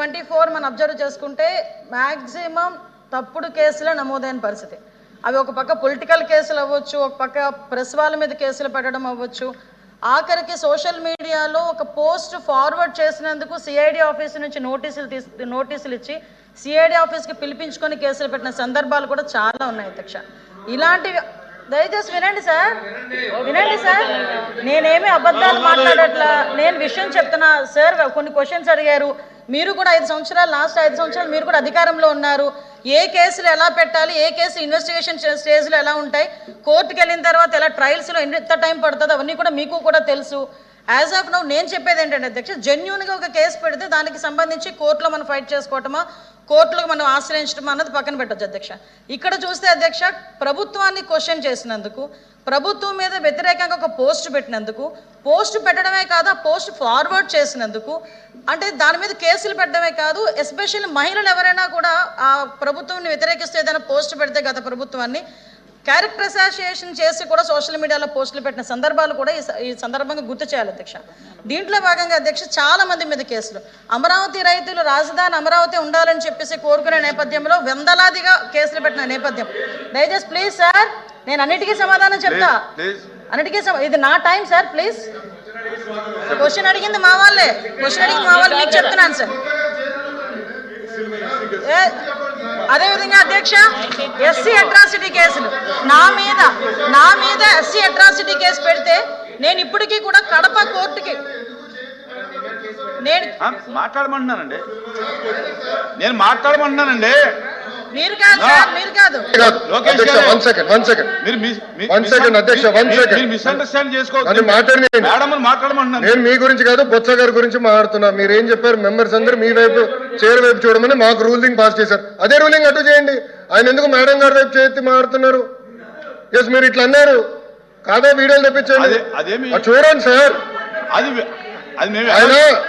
2024 మనం అబ్జర్వ్ చేసుకుంటే మ్యాక్సిమం తప్పుడు కేసులే నమోదైన పరిస్థితి. అవి ఒక పక్క పొలిటికల్ కేసులు అవ్వచ్చు, ఒక పక్క ప్రెస్ వాళ్ళ మీద కేసులు పెట్టడం అవ్వచ్చు, ఆఖరికి సోషల్ మీడియాలో ఒక పోస్ట్ ఫార్వర్డ్ చేసినందుకు సిఐడి ఆఫీస్ నుంచి నోటీసులు ఇచ్చి సిఐడి ఆఫీస్కి పిలిపించుకొని కేసులు పెట్టిన సందర్భాలు కూడా చాలా ఉన్నాయి అధ్యక్ష. ఇలాంటివి దయచేసి వినండి సార్, నేనేమి అబద్ధాలు మాట్లాడట్లా, నేను విషయం చెప్తున్నా సార్. కొన్ని క్వశ్చన్స్ అడిగారు, మీరు కూడా 5 సంవత్సరాలు, లాస్ట్ 5 సంవత్సరాలు మీరు కూడా అధికారంలో ఉన్నారు. ఏ కేసులు ఎలా పెట్టాలి, ఏ కేసు ఇన్వెస్టిగేషన్ స్టేజ్లో ఎలా ఉంటాయి, కోర్టుకు వెళ్ళిన తర్వాత ఎలా ట్రయల్స్లో ఎంత టైం పడుతుందో అవన్నీ కూడా మీకు కూడా తెలుసు. యాజ్ ఆఫ్ నౌ నేను చెప్పేది ఏంటంటే అధ్యక్ష, జెన్యూన్గా ఒక కేసు పెడితే దానికి సంబంధించి కోర్టులో మనం ఫైట్ చేసుకోవటమా, కోర్టులకు మనం ఆశ్రయించడం అన్నది పక్కన పెట్టచ్చు అధ్యక్ష. ఇక్కడ చూస్తే అధ్యక్ష, ప్రభుత్వాన్ని క్వశ్చన్ చేసినందుకు, ప్రభుత్వం మీద వ్యతిరేకంగా ఒక పోస్ట్ పెట్టినందుకు, పోస్ట్ పెట్టడమే కాదు ఆ పోస్ట్ ఫార్వర్డ్ చేసినందుకు, అంటే దాని మీద కేసులు పెట్టడమే కాదు, ఎస్పెషల్లీ మహిళలు ఎవరైనా కూడా ఆ ప్రభుత్వాన్ని వ్యతిరేకిస్తే ఏదైనా పోస్ట్ పెడితే గత ప్రభుత్వాన్ని క్యారెక్టర్ అసోసియేషన్ చేసి కూడా సోషల్ మీడియాలో పోస్టులు పెట్టిన సందర్భాలు కూడా ఈ సందర్భంగా గుర్తు చేయాలి అధ్యక్ష. దీంట్లో భాగంగా అధ్యక్ష చాలా మంది మీద కేసులు, అమరావతి రైతులు రాజధాని అమరావతి ఉండాలని చెప్పేసి కోరుకునే నేపథ్యంలో వందలాదిగా కేసులు పెట్టిన నేపథ్యం. దయచేసి ప్లీజ్ సార్, నేను అన్నిటికీ సమాధానం చెప్తా, అన్నిటికీ ఇది నా టైం సార్, ప్లీజ్. క్వశ్చన్ అడిగింది మా వాళ్ళే, మీకు చెప్తున్నాను సార్. అదేవిధంగా అధ్యక్ష, ఎస్సీ అట్రాసిటీ కేసులు నా మీద ఎస్సీ అట్రాసిటీ కేసు పెడితే నేను ఇప్పటికీ కూడా కడప కోర్టుకి మాట్లాడమంటున్నానండి. మీరు కాదు నేను మీ గురించి కాదు, బొత్స గారి గురించి మాట్లాడుతున్నా. మీరేం చెప్పారు, మెంబర్స్ అందరూ మీ వైపు చైర్ వైపు చూడమని మాకు రూలింగ్ పాస్ చేశారు. అదే రూలింగ్ అటు చేయండి. ఆయన ఎందుకు మేడం గారి వైపు చేతి మాట్లాడుతున్నారు? ఎస్, మీరు ఇట్లా అన్నారు కాదా, వీడియోలు తెప్పించండి చూడండి సార్.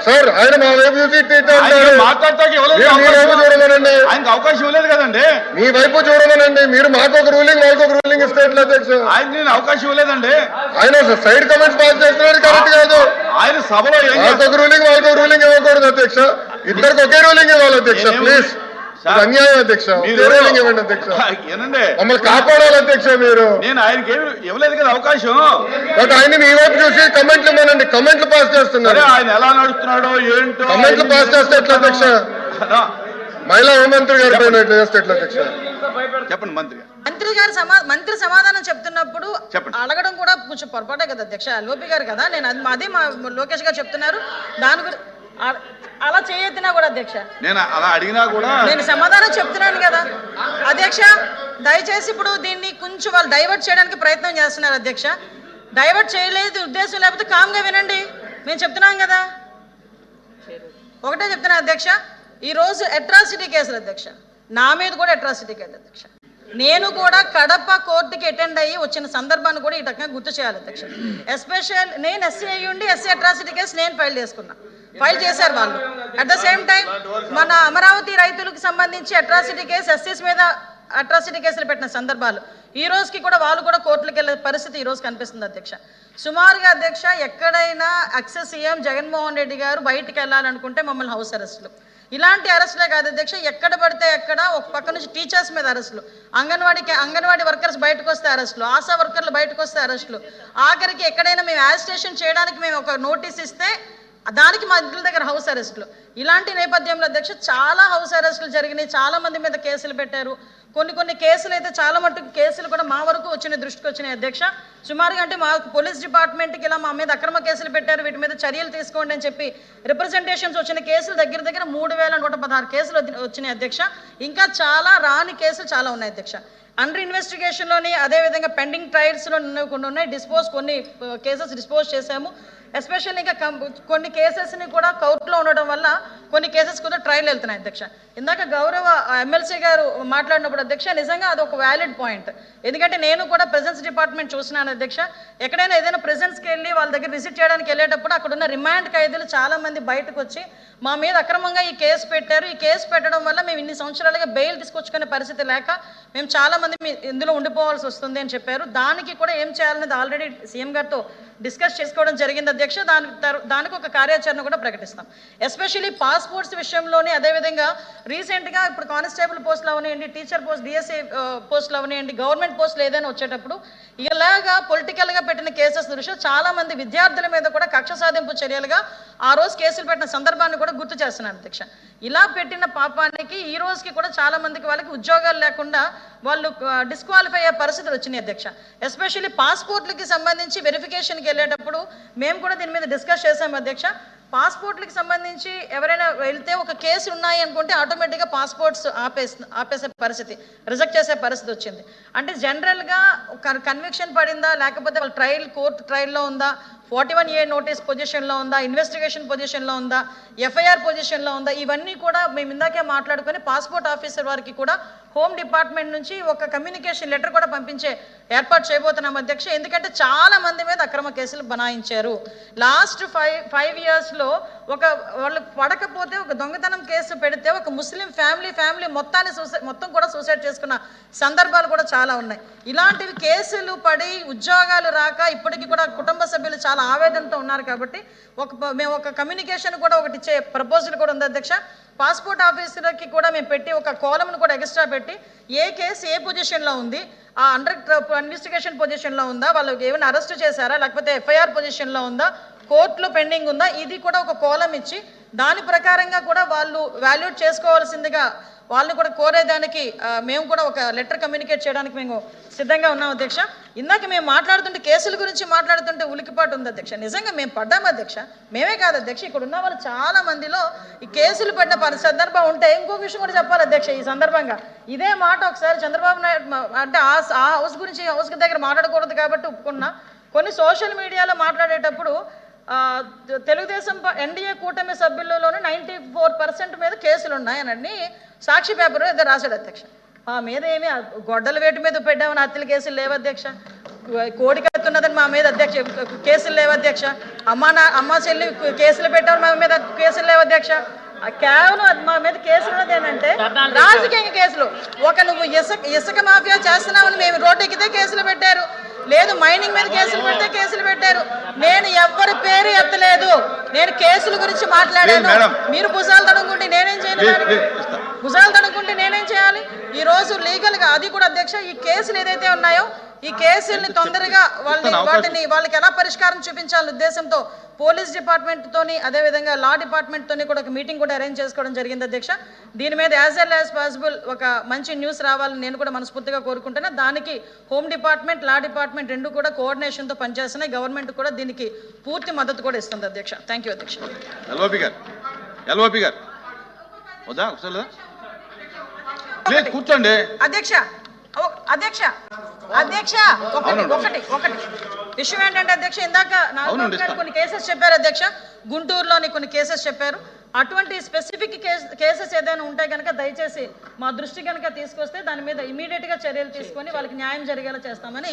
సార్ ఆయన మా వైపు చూసి అవకాశం ఇవ్వలేదు కదండి, మీ వైపు చూడమనండి. మీరు మాకు ఒక రూలింగ్, వాళ్ళకు ఒక రూలింగ్ ఇస్తే ఎట్లా అధ్యక్ష? ఆయన అవకాశం ఇవ్వలేదండి. ఆయన సైడ్ కమెంట్స్ పాస్ చేస్తున్నారు, కరెక్ట్ కాదు. ఆయన సభలో మాకు ఒక రూలింగ్, వాళ్ళకు ఒక రూలింగ్ ఇవ్వకూడదు అధ్యక్ష. ఇద్దరికి ఒకే రూలింగ్ ఇవ్వాలి అధ్యక్ష. ప్లీజ్, అన్యాయం అధ్యక్ష. రూలింగ్ ఇవ్వండి అధ్యక్ష, మమ్మల్ని కాపాడాలి అధ్యక్ష. మీరు నేను ఆయనకి ఏమి ఇవ్వలేదు కదా అవకాశం, బట్ ఆయన మీ వైపు చూసి కమెంట్లు ఇవ్వనండి. కమెంట్లు పాస్ చేస్తున్నారు. ఆయన ఎలా నడుస్తున్నాడో ఏంటో కమెంట్లు పాస్ చేస్తే ఎట్లా అధ్యక్ష? మహిళా హోంమంత్రి గారి పైన ఎట్లా చేస్తే ఎట్లా అధ్యక్ష? చెప్పండి. మంత్రి సమాధానం చెప్తున్నప్పుడు అడగడం కూడా కొంచెం పొరపాటే కదా అధ్యక్ష. లోపి గారు కదా, నేను అదే మా లోకేష్ గారు చెప్తున్నారు, దాని గురించి అలా చేయొద్దునా కూడా అధ్యక్ష. నేను అలా అడిగినా కూడా నేను సమాధానం చెప్తున్నాను కదా అధ్యక్ష. దయచేసి ఇప్పుడు దీన్ని కొంచెం వాళ్ళు డైవర్ట్ చేయడానికి ప్రయత్నం చేస్తున్నారు అధ్యక్ష. డైవర్ట్ చేయలేదు ఉద్దేశం, లేకపోతే కామ్గా వినండి, మేము చెప్తున్నాం కదా. ఒకటే చెప్తున్నా అధ్యక్ష, ఈరోజు అట్రాసిటీ కేసులు అధ్యక్ష, నా మీద కూడా అట్రాసిటీ కేసు అధ్యక్ష. నేను కూడా కడప కోర్టుకి అటెండ్ అయ్యి వచ్చిన సందర్భాన్ని కూడా ఈ రకంగా గుర్తు చేయాలి అధ్యక్ష. ఎస్పెషల్ నేను ఎస్సీ అయ్యి ఉండి ఎస్సీ అట్రాసిటీ కేసు నేను ఫైల్ చేశారు వాళ్ళు. అట్ ద సేమ్ టైం మన అమరావతి రైతులకు సంబంధించి అట్రాసిటీ కేసు, ఎస్సీస్ మీద అట్రాసిటీ కేసులు పెట్టిన సందర్భాలు ఈ రోజుకి కూడా వాళ్ళు కూడా కోర్టులకు వెళ్ళే పరిస్థితి ఈ రోజు కనిపిస్తుంది అధ్యక్ష. సుమారుగా అధ్యక్ష, ఎక్కడైనా ఎక్స్ సీఎం జగన్మోహన్ రెడ్డి గారు బయటికి వెళ్ళాలనుకుంటే మమ్మల్ని హౌస్ అరెస్టులు, ఇలాంటి అరెస్టులే కాదు అధ్యక్ష, ఎక్కడ పడితే ఎక్కడ ఒక పక్క నుంచి టీచర్స్ మీద అరెస్టులు, అంగన్వాడీ వర్కర్స్ బయటకు వస్తే అరెస్టులు, ఆశా వర్కర్లు బయటకు వస్తే అరెస్టులు, ఆఖరికి ఎక్కడైనా మేము యాజిటేషన్ చేయడానికి మేము ఒక నోటీస్ ఇస్తే దానికి మా ఇంటి దగ్గర హౌస్ అరెస్టులు. ఇలాంటి నేపథ్యంలో అధ్యక్ష చాలా హౌస్ అరెస్టులు జరిగినాయి, చాలా మంది మీద కేసులు పెట్టారు. కొన్ని కేసులు అయితే చాలా మట్టుకు కేసులు కూడా మా వరకు దృష్టికి వచ్చినాయి అధ్యక్ష. సుమారుగా అంటే మా పోలీస్ డిపార్ట్మెంట్కి ఇలా మా మీద అక్రమ కేసులు పెట్టారు, వీటి మీద చర్యలు తీసుకోండి అని చెప్పి రిప్రజెంటేషన్స్ వచ్చిన కేసులు దగ్గర 3116 కేసులు వచ్చినాయి అధ్యక్ష. ఇంకా చాలా రాని కేసులు చాలా ఉన్నాయి అధ్యక్ష. అండర్ ఇన్వెస్టిగేషన్లోని అదేవిధంగా పెండింగ్ ట్రయల్స్లో కొన్ని ఉన్నాయి, కొన్ని కేసెస్ డిస్పోజ్ చేశాము. ఎస్పెషల్లీ ఇంకా కొన్ని కేసెస్ని కూడా కోర్టులో ఉండడం వల్ల కొన్ని కేసెస్ కూడా ట్రయల్ వెళ్తున్నాయి అధ్యక్ష. ఇందాక గౌరవ ఎమ్మెల్సీ గారు మాట్లాడినప్పుడు అధ్యక్ష, నిజంగా అది ఒక వ్యాలిడ్ పాయింట్. ఎందుకంటే నేను కూడా ప్రెజెన్స్ డిపార్ట్మెంట్ చూసినాను అధ్యక్ష. ఎక్కడైనా ఏదైనా ప్రెజెన్స్కి వెళ్ళి వాళ్ళ దగ్గర విజిట్ చేయడానికి వెళ్ళేటప్పుడు అక్కడ ఉన్న రిమాండ్ ఖైదీలు చాలామంది బయటకు వచ్చి మా మీద అక్రమంగా ఈ కేసు పెట్టారు, ఈ కేసు పెట్టడం వల్ల మేము ఇన్ని సంవత్సరాలుగా బెయిల్ తీసుకొచ్చుకునే పరిస్థితి లేక మేము చాలామంది ఇందులో ఉండిపోవాల్సి వస్తుంది అని చెప్పారు. దానికి కూడా ఏం చేయాలనేది ఆల్రెడీ సీఎం గారితో డిస్కస్ చేసుకోవడం జరిగింది అధ్యక్ష. దానికి ఒక కార్యాచరణ కూడా ప్రకటిస్తాం. ఎస్పెషల్లీ పాస్పోర్ట్స్ విషయంలోనే, అదేవిధంగా రీసెంట్గా ఇప్పుడు కానిస్టేబుల్ పోస్టులు అవనివ్వండి, టీచర్ పోస్ట్, డిఎస్ఏ పోస్టులు అవనివ్వండి, గవర్నమెంట్ పోస్టులు ఏదైనా వచ్చేటప్పుడు ఇలాగా పొలిటికల్గా పెట్టిన కేసెస్ దృష్ట్యా చాలామంది విద్యార్థుల మీద కూడా కక్ష సాధింపు చర్యలుగా ఆ రోజు కేసులు పెట్టిన సందర్భాన్ని కూడా గుర్తు చేస్తున్నాను అధ్యక్ష. ఇలా పెట్టిన పాపానికి ఈ రోజుకి కూడా చాలా మందికి వాళ్ళకి ఉద్యోగాలు లేకుండా వాళ్ళు డిస్క్వాలిఫై అయ్యే పరిస్థితులు వచ్చినాయి అధ్యక్ష. ఎస్పెషల్లీ పాస్పోర్ట్లకి సంబంధించి వెరిఫికేషన్కి వెళ్ళేటప్పుడు మేము కూడా దీని మీద డిస్కస్ చేసాము అధ్యక్ష. పాస్పోర్ట్లకి సంబంధించి ఎవరైనా వెళ్తే ఒక కేసు ఉన్నాయి అనుకుంటే ఆటోమేటిక్గా పాస్పోర్ట్స్ ఆపేసే పరిస్థితి, రిజెక్ట్ చేసే పరిస్థితి వచ్చింది. అంటే జనరల్గా కన్విక్షన్ పడిందా, లేకపోతే వాళ్ళ కోర్టు ట్రయల్లో ఉందా, 41A నోటీస్ పొజిషన్లో ఉందా, ఇన్వెస్టిగేషన్ పొజిషన్లో ఉందా, ఎఫ్ఐఆర్ పొజిషన్లో ఉందా, ఇవన్నీ కూడా మేము ఇందాకే మాట్లాడుకొని పాస్పోర్ట్ ఆఫీసర్ వారికి కూడా హోమ్ డిపార్ట్మెంట్ నుంచి ఒక కమ్యూనికేషన్ లెటర్ కూడా పంపించే ఏర్పాటు చేయబోతున్నాం అధ్యక్ష. ఎందుకంటే చాలా మంది మీద అక్రమ కేసులు బనాయించారు. లాస్ట్ 5 yearsలో వాళ్ళు పడకపోతే ఒక దొంగతనం కేసు పెడితే ఒక ముస్లిం ఫ్యామిలీ మొత్తం కూడా సూసైడ్ చేసుకున్న సందర్భాలు కూడా చాలా ఉన్నాయి. ఇలాంటివి కేసులు పడి ఉద్యోగాలు రాక ఇప్పటికీ కూడా కుటుంబ సభ్యులు చాలా ఆవేదనతో ఉన్నారు. కాబట్టి మేము ఒక కమ్యూనికేషన్ కూడా ఒకటి ఇచ్చే ప్రపోజల్ కూడా ఉంది అధ్యక్ష. పాస్పోర్ట్ ఆఫీసర్కి కూడా మేము పెట్టి ఒక కాలమ్ను కూడా ఎక్స్ట్రా పెట్టి ఏ కేసు ఏ పొజిషన్లో ఉంది, ఆ అండర్ ఇన్వెస్టిగేషన్ పొజిషన్లో ఉందా, వాళ్ళకి ఏమైనా అరెస్ట్ చేశారా, లేకపోతే ఎఫ్ఐఆర్ పొజిషన్లో ఉందా, కోర్టులో పెండింగ్ ఉందా, ఇది కూడా ఒక కాలం ఇచ్చి దాని ప్రకారంగా కూడా వాళ్ళు వాల్యూట్ చేసుకోవాల్సిందిగా వాళ్ళని కూడా కోరేదానికి మేము కూడా ఒక లెటర్ కమ్యూనికేట్ చేయడానికి మేము సిద్ధంగా ఉన్నాం అధ్యక్ష. ఇందాక మేము మాట్లాడుతుంటే కేసుల గురించి మాట్లాడుతుంటే ఉలికిపాటు ఉంది అధ్యక్ష. నిజంగా మేము పడ్డాము అధ్యక్ష. మేమే కాదు అధ్యక్ష, ఇక్కడ ఉన్న వాళ్ళు చాలా మందిలో ఈ కేసులు పడిన సందర్భం ఉంటే ఇంకొక విషయం కూడా చెప్పాలి అధ్యక్ష. ఈ సందర్భంగా ఇదే మాట ఒకసారి చంద్రబాబు నాయుడు అంటే ఆ హౌస్ గురించి హౌస్ దగ్గర మాట్లాడకూడదు కాబట్టి ఒప్పుకున్నా. కొన్ని సోషల్ మీడియాలో మాట్లాడేటప్పుడు తెలుగుదేశం ఎన్డీఏ కూటమి సభ్యులలోనే 94% మీద కేసులు ఉన్నాయని సాక్షి పేపర్ ఏదో రాశాడు అధ్యక్ష. మా మీద ఏమి గొడ్డల వేటు మీద పెట్టామని హత్యల కేసులు లేవు అధ్యక్ష. కోడికత్తున్నదని మా మీద అధ్యక్ష కేసులు లేవు అధ్యక్ష. అమ్మ చెల్లి కేసులు పెట్టామని మా మీద కేసులు లేవు అధ్యక్ష. కేవలం మా మీద కేసులు ఉన్నది ఏంటంటే రాజకీయ కేసులు. నువ్వు ఇసుక మాఫియా చేస్తున్నావని మేము రోడ్డు ఎక్కితే కేసులు పెట్టారు, లేదు మైనింగ్ మీద కేసులు పెడితే కేసులు పెట్టారు. నేను ఎవరి పేరు ఎత్తలేదు, నేను కేసుల గురించి మాట్లాడాను. మీరు భుజాలు తడుముకుంటే నేనేం చేయాలి? ఈ రోజు లీగల్ గా అది కూడా అధ్యక్ష, ఈ కేసులు ఏదైతే ఉన్నాయో ఈ కేసుల్ని తొందరగా వాళ్ళకి ఎలా పరిష్కారం చూపించాలనే ఉద్దేశంతో పోలీస్ డిపార్ట్మెంట్ తోని అదేవిధంగా లా డిపార్ట్మెంట్ తోని కూడా ఒక మీటింగ్ కూడా అరేంజ్ చేసుకోవడం జరిగింది అధ్యక్ష. దీని మీద యాజ్ ఎల్ యాజ్ పాసిబుల్ ఒక మంచి న్యూస్ రావాలని నేను కూడా మనస్ఫూర్తిగా కోరుకుంటున్నా. దానికి హోమ్ డిపార్ట్మెంట్, లా డిపార్ట్మెంట్ రెండు కూడా కోఆర్డినేషన్తో పనిచేస్తున్నాయి. గవర్నమెంట్ కూడా దీనికి పూర్తి మద్దతు కూడా ఇస్తుంది అధ్యక్ష. థ్యాంక్ యూ అధ్యక్ష. కూర్చోండి అధ్యక్ష. ఒకటి విషయం ఏంటంటే అధ్యక్ష, ఇందాక కొన్ని కేసెస్ చెప్పారు అధ్యక్ష, గుంటూరులోని కొన్ని కేసెస్ చెప్పారు. అటువంటి స్పెసిఫిక్ కేసెస్ ఏదైనా ఉంటే కనుక దయచేసి మా దృష్టి కనుక తీసుకొస్తే దాని మీద ఇమీడియట్ గా చర్యలు తీసుకొని వాళ్ళకి న్యాయం జరిగేలా చేస్తామని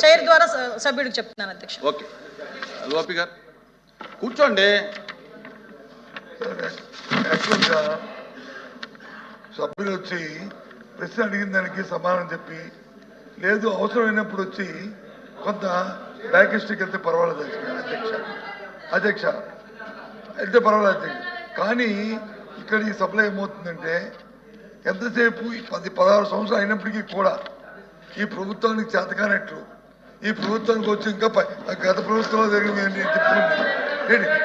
చైర్ ద్వారా సభ్యుడికి చెప్తున్నాను అధ్యక్ష. కూర్చోండి. సభ్యులు వచ్చి ప్రశ్న అడిగిన దానికి సమాధానం చెప్పి, లేదు అవసరమైనప్పుడు వచ్చి కొంత బ్యాక్ హిస్టరీకి వెళ్తే పర్వాలేదు అధ్యక్ష వెళ్తే పర్వాలేదు అధ్యక్ష. కానీ ఇక్కడ ఈ సభలో ఏమవుతుందంటే ఎంతసేపు 10-16 సంవత్సరాలు అయినప్పటికీ కూడా ఈ ప్రభుత్వానికి చేతకానట్లు, ఈ ప్రభుత్వానికి వచ్చి ఇంకా గత ప్రభుత్వంలో జరిగింది చెప్పుకుంది.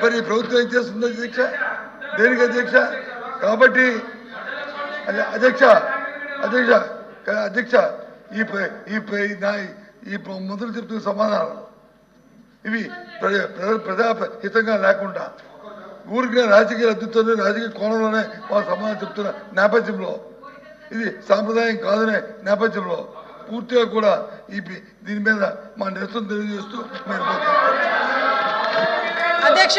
మరి ఈ ప్రభుత్వం ఏం చేస్తుంది అధ్యక్ష? దేనికి అధ్యక్ష? కాబట్టి అధ్యక్ష ఈ మొదలు చెప్తున్న సమాధానాలు ఇవి ప్రజాహితంగా లేకుండా ఊరికి రాజకీయ అద్భుతంలో రాజకీయ కోణంలోనే వాళ్ళు సమాధానం చెప్తున్న నేపథ్యంలో, ఇది సాంప్రదాయం కాదనే నేపథ్యంలో పూర్తిగా కూడా దీని మీద మా నిరసన తెలియజేస్తూ మేము అధ్యక్ష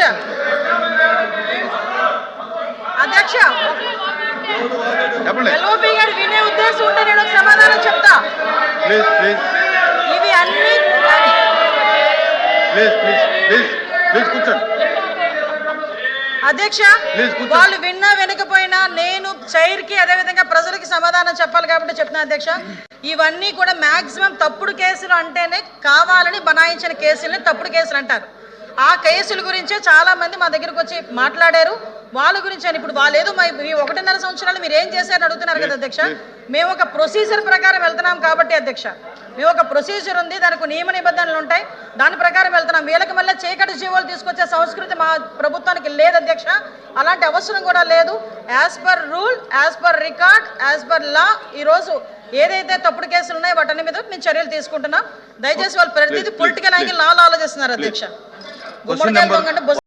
ఎల్ఓపి గారు వినే ఉద్దేశం ఉంటే నేను ఒక సమాధానం చెప్తా. ఇవి అన్ని అధ్యక్ష వాళ్ళు విన్నా వినకపోయినా నేను చైర్ కి అదేవిధంగా ప్రజలకి సమాధానం చెప్పాలి కాబట్టి చెప్తున్నా అధ్యక్ష. ఇవన్నీ కూడా మాక్సిమం తప్పుడు కేసులు అంటేనే కావాలని బనాయించిన కేసుల్ని తప్పుడు కేసులు అంటారు. ఆ కేసుల గురించే చాలా మంది మా దగ్గరకు వచ్చి మాట్లాడారు. వాళ్ళ గురించి అని ఇప్పుడు వాళ్ళు ఏదో మీ 1.5 సంవత్సరాలు మీరు ఏం చేశారని అడుగుతున్నారు కదా అధ్యక్ష. మేము ఒక ప్రొసీజర్ ప్రకారం వెళ్తున్నాం కాబట్టి అధ్యక్ష, మేము ఒక ప్రొసీజర్ ఉంది, దానికి నియమ నిబంధనలు ఉంటాయి, దాని ప్రకారం వెళ్తున్నాం. వీళ్ళకి మళ్ళీ చీకటి జీవోలు తీసుకొచ్చే సంస్కృతి మా ప్రభుత్వానికి లేదు అధ్యక్ష. అలాంటి అవసరం కూడా లేదు. As per rule, as per record, as per law ఈరోజు ఏదైతే తప్పుడు కేసులు ఉన్నాయో వాటన్ని మీద మేము చర్యలు తీసుకుంటున్నాం. దయచేసి వాళ్ళు ప్రతిదీ పొలిటికల్ యాంగిల్ లాలో ఆలోచిస్తున్నారు అధ్యక్ష. గుమ్మడికాయ దొంగ అంటే